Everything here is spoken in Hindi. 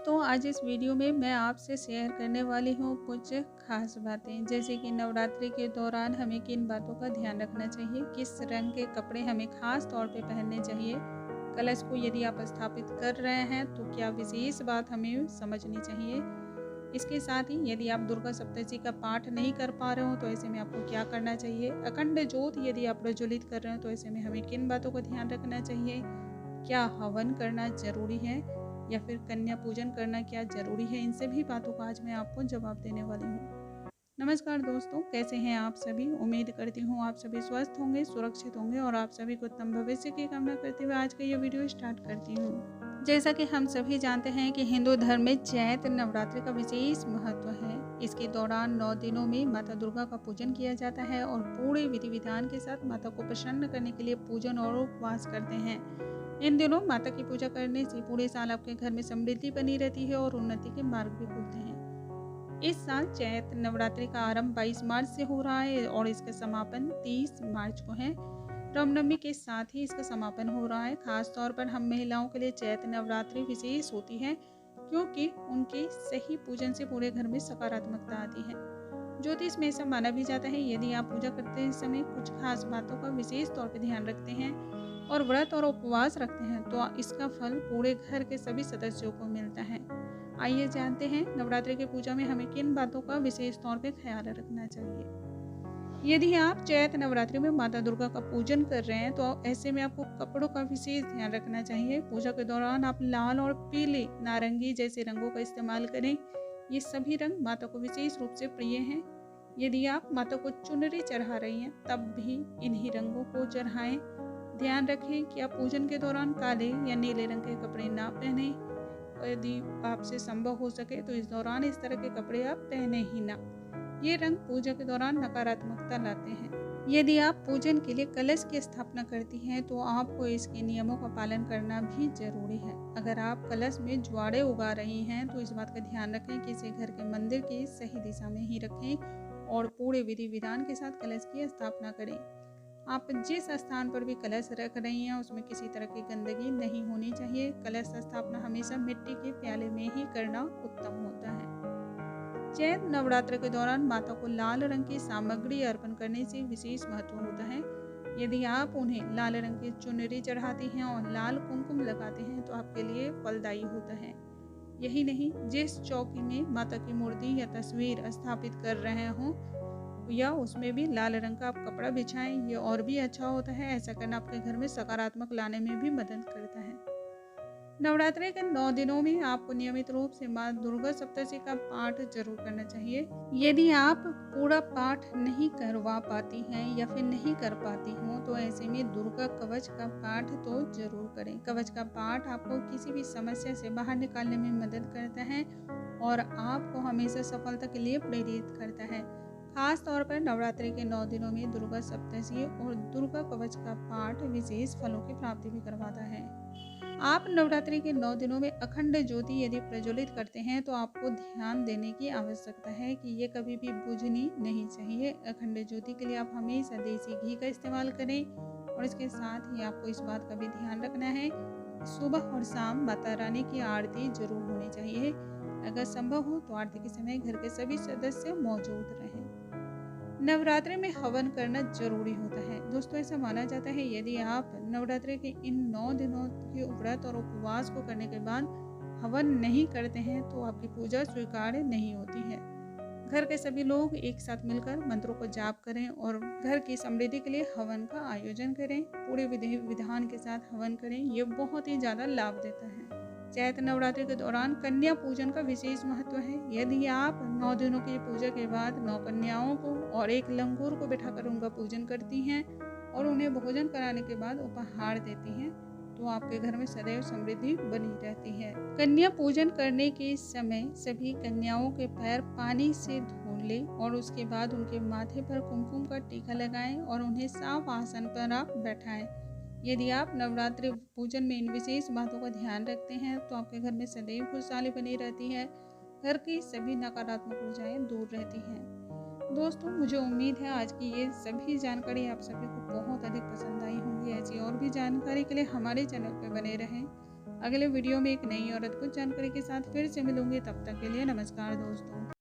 दोस्तों, आज इस वीडियो में मैं आपसे शेयर करने वाली हूँ कुछ खास बातें, जैसे कि नवरात्रि के दौरान हमें किन बातों का ध्यान रखना चाहिए, किस रंग के कपड़े हमें खास तौर पे पहनने चाहिए, कलश को यदि आप स्थापित कर रहे हैं तो क्या विशेष बात हमें समझनी चाहिए। इसके साथ ही यदि आप दुर्गा सप्तशती का पाठ नहीं कर पा रहे हो तो ऐसे में आपको क्या करना चाहिए, अखंड ज्योत यदि आप प्रज्वलित कर रहे हो तो ऐसे में हमें किन बातों का ध्यान रखना चाहिए, क्या हवन करना ज़रूरी है या फिर कन्या पूजन करना क्या ज़रूरी है, इन सभी बातों का आज मैं आपको जवाब देने वाली हूँ। नमस्कार दोस्तों, कैसे हैं आप सभी। उम्मीद करती हूँ आप सभी स्वस्थ होंगे, सुरक्षित होंगे और आप सभी को उत्तम भविष्य की कामना करते हुए आज का ये वीडियो स्टार्ट करती हूँ। जैसा कि हम सभी जानते हैं कि हिंदू धर्म में चैत्र नवरात्रि का विशेष महत्व है। इसके दौरान 9 दिनों में माता दुर्गा का पूजन किया जाता है और पूरे विधि विधान के साथ माता को प्रसन्न करने के लिए पूजन और उपवास करते हैं। इन दिनों माता की पूजा करने से पूरे साल आपके घर में समृद्धि बनी रहती है और उन्नति के मार्ग भी खुलते हैं। इस साल चैत्र नवरात्रि का आरंभ 22 मार्च से हो रहा है और इसका समापन 30 मार्च को है। रामनवमी के साथ ही इसका समापन हो रहा है। खास तौर पर हम महिलाओं के लिए चैत्र नवरात्रि विशेष होती है, क्योंकि उनके सही पूजन से पूरे घर में सकारात्मकता आती है। ज्योतिष में ऐसा माना भी जाता है, यदि आप पूजा करते समय कुछ खास बातों का विशेष तौर पर ध्यान रखते हैं और व्रत और उपवास रखते हैं तो इसका फल पूरे घर के सभी सदस्यों को मिलता है। आइए जानते हैं नवरात्रि की पूजा में हमें किन बातों का विशेष तौर पे ख्याल रखना चाहिए। यदि आप चैत्र नवरात्रि में माता दुर्गा का पूजन कर रहे हैं तो ऐसे में आपको कपड़ों का विशेष ध्यान रखना चाहिए। पूजा के दौरान आप लाल और पीले, नारंगी जैसे रंगों का इस्तेमाल करें। ये सभी रंग माता को विशेष रूप से प्रिय हैं। यदि आप माता को चुनरी चढ़ा रही हैं तब भी इन्हीं रंगों को चढ़ाएं। ध्यान रखें कि आप पूजन के दौरान काले या नीले रंग के कपड़े ना पहने। यदि आपसे संभव हो सके तो इस दौरान इस तरह के कपड़े आप पहने ही ना। ये रंग पूजा के दौरान नकारात्मकता लाते हैं। यदि आप पूजन के लिए कलश की स्थापना करती हैं तो आपको इसके नियमों का पालन करना भी जरूरी है। अगर आप कलश में ज्वारे उगा रही हैं तो इस बात का ध्यान रखें कि इसे घर के मंदिर की सही दिशा में ही रखें और पूरे विधि विधान के साथ कलश की स्थापना करें। आप जिस स्थान पर भी कलश रख रही हैं उसमें किसी तरह की गंदगी नहीं होनी चाहिए। कलश स्थापना हमेशा मिट्टी के प्याले में ही करना उत्तम होता है। चैत्र नवरात्र के दौरान माता को लाल रंग की सामग्री अर्पण करने से विशेष महत्व होता है। यदि आप उन्हें लाल रंग की चुनरी चढ़ाती हैं और लाल कुमकुम लगाते हैं तो आपके लिए फलदायी होता है। यही नहीं, जिस चौकी में माता की मूर्ति या तस्वीर स्थापित कर रहे हों या उसमें भी लाल रंग का आप कपड़ा बिछाएं, ये और भी अच्छा होता है। ऐसा करना आपके घर में सकारात्मक लाने में भी मदद करता है। नवरात्रि के 9 दिनों में आपको नियमित रूप से माँ दुर्गा सप्तशती का पाठ जरूर करना चाहिए। यदि आप पूरा पाठ नहीं करवा पाती हैं या फिर नहीं कर पाती हो तो ऐसे में दुर्गा कवच का पाठ तो जरूर करें। कवच का पाठ आपको किसी भी समस्या से बाहर निकालने में मदद करता है और आपको हमेशा सफलता के लिए प्रेरित करता है। खास तौर पर नवरात्रि के 9 दिनों में दुर्गा सप्तशती और दुर्गा कवच का पाठ विशेष फलों की प्राप्ति भी करवाता है। आप नवरात्रि के 9 दिनों में अखंड ज्योति यदि प्रज्वलित करते हैं तो आपको ध्यान देने की आवश्यकता है कि ये कभी भी बुझनी नहीं चाहिए। अखंड ज्योति के लिए आप हमेशा देसी घी का इस्तेमाल करें और इसके साथ ही आपको इस बात का भी ध्यान रखना है, सुबह और शाम माता रानी की आरती जरूर होनी चाहिए। अगर संभव हो तो आरती के समय घर के सभी सदस्य मौजूद रहें। नवरात्रि में हवन करना जरूरी होता है। दोस्तों, ऐसा माना जाता है यदि आप नवरात्रि के इन 9 दिनों के व्रत और उपवास को करने के बाद हवन नहीं करते हैं तो आपकी पूजा स्वीकार नहीं होती है। घर के सभी लोग एक साथ मिलकर मंत्रों को जाप करें और घर की समृद्धि के लिए हवन का आयोजन करें। पूरे विधि विधान के साथ हवन करें, ये बहुत ही ज़्यादा लाभ देता है। चैत्र नवरात्रि के दौरान कन्या पूजन का विशेष महत्व है। यदि आप 9 दिनों की पूजा के बाद 9 कन्याओं को और एक लंगूर को बिठाकर उनका पूजन करती हैं और उन्हें भोजन कराने के बाद उपहार देती हैं तो आपके घर में सदैव समृद्धि बनी रहती है। कन्या पूजन करने के समय सभी कन्याओं के पैर पानी से धो लें और उसके बाद उनके माथे पर कुमकुम का टीका लगाएं और उन्हें साफ आसन पर आप बैठाएं। यदि आप नवरात्रि पूजन में इन विशेष बातों का ध्यान रखते हैं तो आपके घर में सदैव खुशहाली बनी रहती है। घर की सभी नकारात्मक ऊर्जाएं दूर रहती हैं। दोस्तों, मुझे उम्मीद है आज की ये सभी जानकारी आप सभी को बहुत अधिक पसंद आई होंगी। ऐसी और भी जानकारी के लिए हमारे चैनल पर बने रहें। अगले वीडियो में एक नई और अद्भुत जानकारी के साथ फिर से मिलूंगी। तब तक के लिए नमस्कार दोस्तों।